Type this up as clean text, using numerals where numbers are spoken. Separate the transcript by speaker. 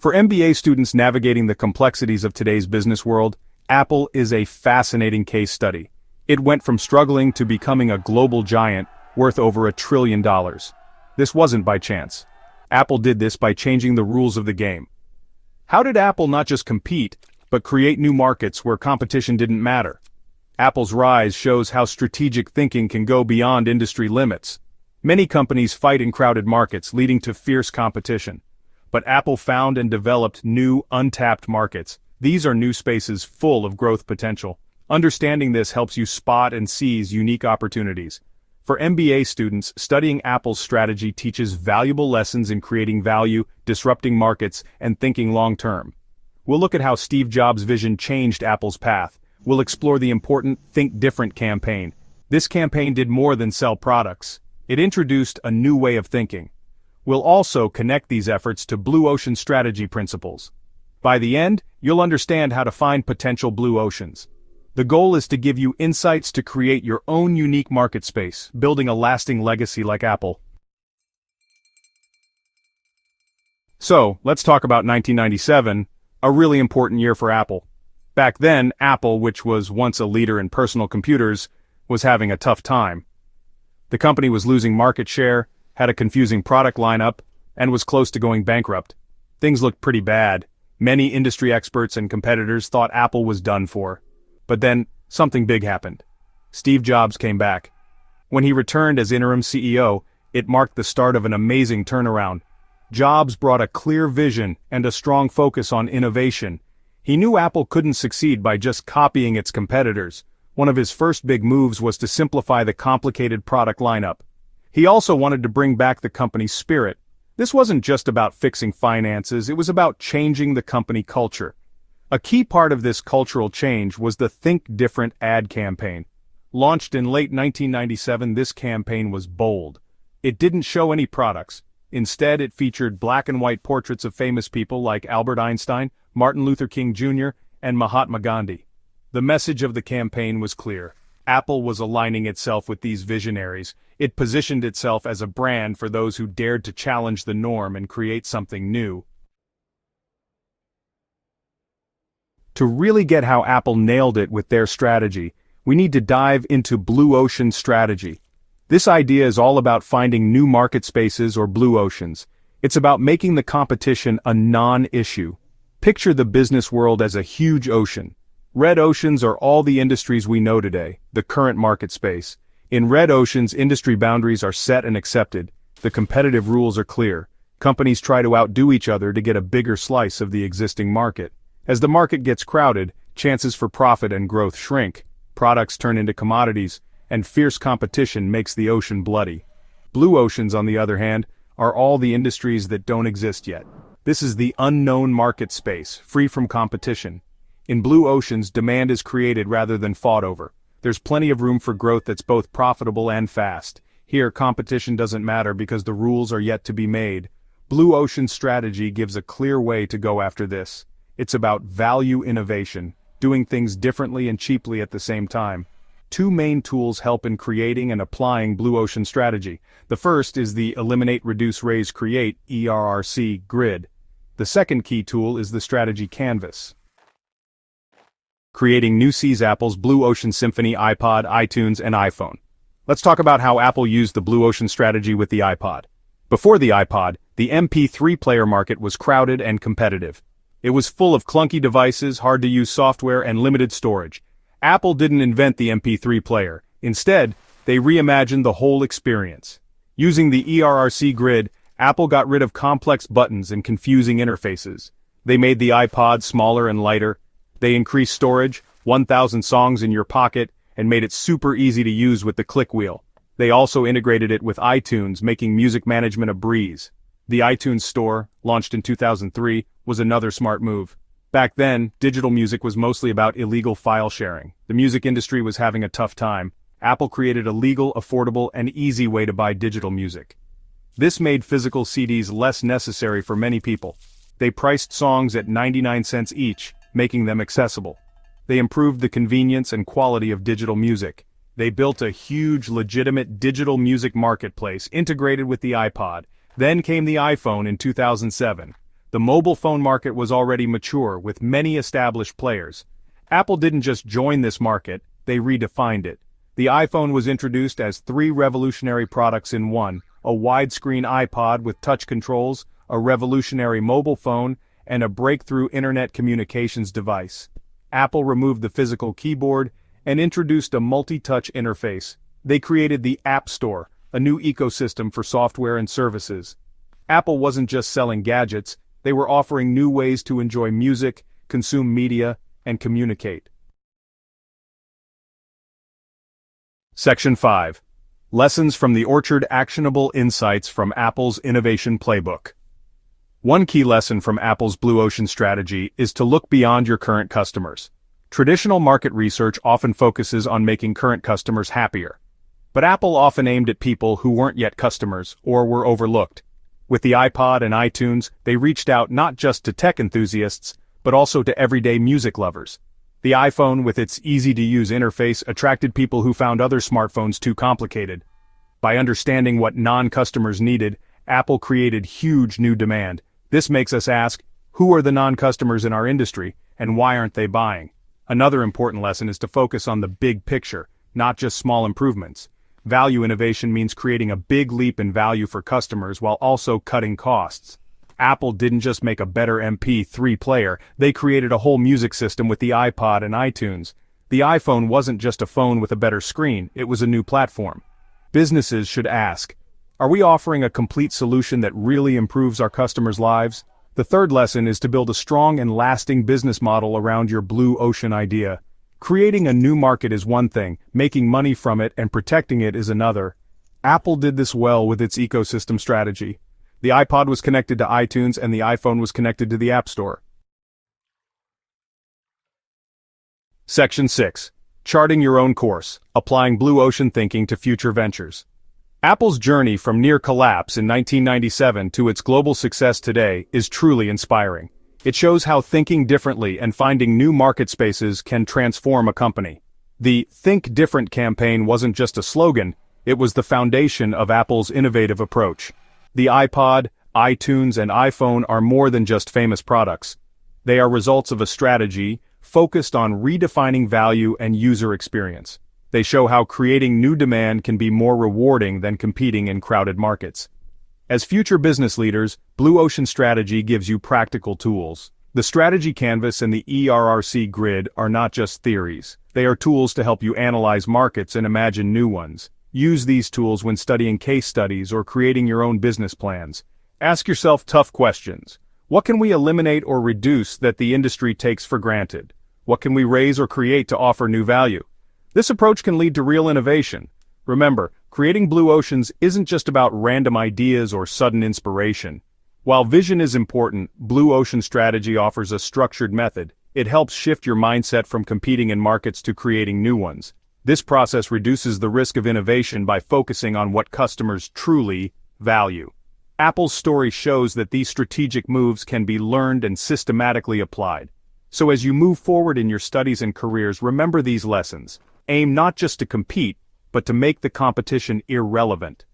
Speaker 1: For MBA students navigating the complexities of today's business world, Apple is a fascinating case study. It went from struggling to becoming a global giant worth over $1 trillion. This wasn't by chance. Apple did this by changing the rules of the game. How did Apple not just compete, but create new markets where competition didn't matter? Apple's rise shows how strategic thinking can go beyond industry limits. Many companies fight in crowded markets, leading to fierce competition. But Apple found and developed new, untapped markets. These are new spaces full of growth potential. Understanding this helps you spot and seize unique opportunities. For MBA students, studying Apple's strategy teaches valuable lessons in creating value, disrupting markets, and thinking long-term. We'll look at how Steve Jobs' vision changed Apple's path. We'll explore the important Think Different campaign. This campaign did more than sell products. It introduced a new way of thinking. We'll also connect these efforts to Blue Ocean strategy principles. By the end, you'll understand how to find potential blue oceans. The goal is to give you insights to create your own unique market space, building a lasting legacy like Apple. So, let's talk about 1997, a really important year for Apple. Back then, Apple, which was once a leader in personal computers, was having a tough time. The company was losing market share, had a confusing product lineup, and was close to going bankrupt. Things looked pretty bad. Many industry experts and competitors thought Apple was done for. But then, something big happened. Steve Jobs came back. When he returned as interim CEO, it marked the start of an amazing turnaround. Jobs brought a clear vision and a strong focus on innovation. He knew Apple couldn't succeed by just copying its competitors. One of his first big moves was to simplify the complicated product lineup. He also wanted to bring back the company's spirit. This wasn't just about fixing finances, it was about changing the company culture. A key part of this cultural change was the Think Different ad campaign. Launched in late 1997, this campaign was bold. It didn't show any products. Instead, it featured black and white portraits of famous people like Albert Einstein, Martin Luther King Jr., and Mahatma Gandhi. The message of the campaign was clear. Apple was aligning itself with these visionaries. It positioned itself as a brand for those who dared to challenge the norm and create something new. To really get how Apple nailed it with their strategy, we need to dive into Blue Ocean strategy. This idea is all about finding new market spaces or blue oceans. It's about making the competition a non-issue. Picture the business world as a huge ocean. Red oceans are all the industries we know today, the current market space. In red oceans, industry boundaries are set and accepted. The competitive rules are clear. Companies try to outdo each other to get a bigger slice of the existing market. As the market gets crowded, chances for profit and growth shrink. Products turn into commodities, and fierce competition makes the ocean bloody. Blue oceans, on the other hand, are all the industries that don't exist yet. This is the unknown market space, free from competition. In blue oceans, demand is created rather than fought over. There's plenty of room for growth that's both profitable and fast. Here, competition doesn't matter because the rules are yet to be made. Blue Ocean strategy gives a clear way to go after this. It's about value innovation, doing things differently and cheaply at the same time. Two main tools help in creating and applying Blue Ocean strategy. The first is the Eliminate, Reduce, Raise, Create (ERRC) grid. The second key tool is the strategy canvas. Creating new sees Apple's Blue Ocean Symphony, iPod, iTunes, and iPhone. Let's talk about how Apple used the Blue Ocean strategy with the iPod. Before the iPod, the MP3 player market was crowded and competitive. It was full of clunky devices, hard-to-use software, and limited storage. Apple didn't invent the MP3 player. Instead, they reimagined the whole experience. Using the ERRC grid, Apple got rid of complex buttons and confusing interfaces. They made the iPod smaller and lighter. They increased storage, 1,000 songs in your pocket, and made it super easy to use with the click wheel. They also integrated it with iTunes, making music management a breeze. The iTunes Store, launched in 2003, was another smart move. Back then, digital music was mostly about illegal file sharing. The music industry was having a tough time. Apple created a legal, affordable, and easy way to buy digital music. This made physical CDs less necessary for many people. They priced songs at 99 cents each, making them accessible. They improved the convenience and quality of digital music. They built a huge, legitimate digital music marketplace integrated with the iPod. Then came the iPhone in 2007. The mobile phone market was already mature, with many established players. Apple didn't just join this market, they redefined it. The iPhone was introduced as three revolutionary products in one: a widescreen iPod with touch controls, a revolutionary mobile phone, and a breakthrough internet communications device. Apple removed the physical keyboard and introduced a multi-touch interface. They created the App Store, a new ecosystem for software and services. Apple wasn't just selling gadgets, they were offering new ways to enjoy music, consume media, and communicate. Section 5. Lessons from the Orchard: Actionable Insights from Apple's Innovation Playbook. One key lesson from Apple's Blue Ocean strategy is to look beyond your current customers. Traditional market research often focuses on making current customers happier. But Apple often aimed at people who weren't yet customers or were overlooked. With the iPod and iTunes, they reached out not just to tech enthusiasts, but also to everyday music lovers. The iPhone, with its easy-to-use interface, attracted people who found other smartphones too complicated. By understanding what non-customers needed, Apple created huge new demand. This makes us ask, who are the non-customers in our industry, and why aren't they buying? Another important lesson is to focus on the big picture, not just small improvements. Value innovation means creating a big leap in value for customers while also cutting costs. Apple didn't just make a better MP3 player, they created a whole music system with the iPod and iTunes. The iPhone wasn't just a phone with a better screen, it was a new platform. Businesses should ask, are we offering a complete solution that really improves our customers' lives? The third lesson is to build a strong and lasting business model around your blue ocean idea. Creating a new market is one thing, making money from it and protecting it is another. Apple did this well with its ecosystem strategy. The iPod was connected to iTunes and the iPhone was connected to the App Store. Section 6. Charting your own course, applying blue ocean thinking to future ventures. Apple's journey from near collapse in 1997 to its global success today is truly inspiring. It shows how thinking differently and finding new market spaces can transform a company. The Think Different campaign wasn't just a slogan, it was the foundation of Apple's innovative approach. The iPod, iTunes, and iPhone are more than just famous products. They are results of a strategy focused on redefining value and user experience. They show how creating new demand can be more rewarding than competing in crowded markets. As future business leaders, Blue Ocean Strategy gives you practical tools. The strategy canvas and the ERRC grid are not just theories. They are tools to help you analyze markets and imagine new ones. Use these tools when studying case studies or creating your own business plans. Ask yourself tough questions. What can we eliminate or reduce that the industry takes for granted? What can we raise or create to offer new value? This approach can lead to real innovation. Remember, creating blue oceans isn't just about random ideas or sudden inspiration. While vision is important, Blue Ocean Strategy offers a structured method. It helps shift your mindset from competing in markets to creating new ones. This process reduces the risk of innovation by focusing on what customers truly value. Apple's story shows that these strategic moves can be learned and systematically applied. So as you move forward in your studies and careers, remember these lessons. Aim not just to compete, but to make the competition irrelevant.